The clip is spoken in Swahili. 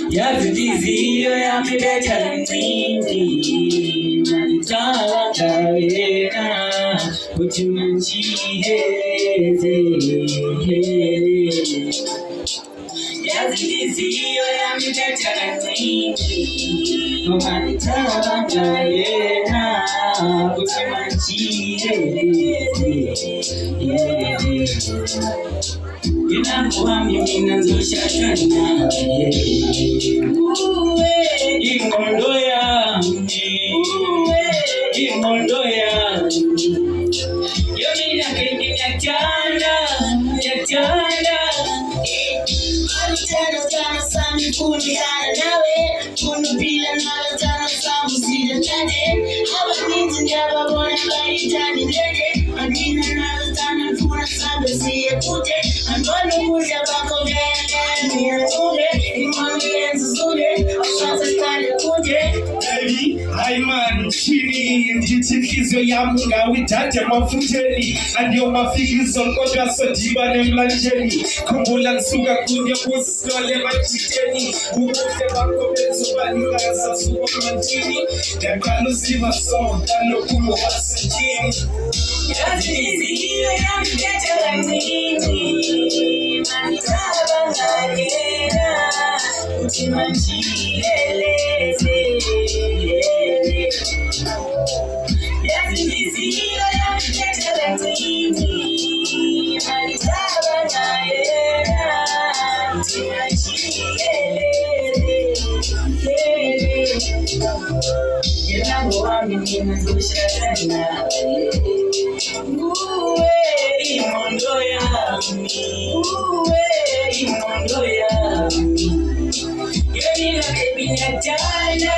Yazidizio ya mileta mingi Manitawakawena Utumanchiheze Yazidizio ya mileta mingi Manitawakawena Utumanchiheze Inamuhami minazosha shana Imondo ya Yomina kwenye nyachanda Alitana tana sami kuni hana nawe Kunu pila nala tana samu sida tane Haba ninzi njaba wana baitani lede Madina nala tana funa sabe siye kute Antono kuja bako gene Mira tule Imani yenzu zule Ashata kale kuje Baby, I man chini Njitikizo ya munga witate mafuteni Andio mafikizo kodwa sojiba ne mlanjeni Kumbula nsuga kunye kusole machiteni Umote bako bezo balika sasuwa mantini Dekano siva so Dano kumo wasajini Yazidizio ya mileta mingi Manitawakawena Utumanchiheze Yazidizio ya mileta mingi Manitawakawena Utumanchiheze Inamuhami minazosha shana Imondo ya Yomina baby nyachanda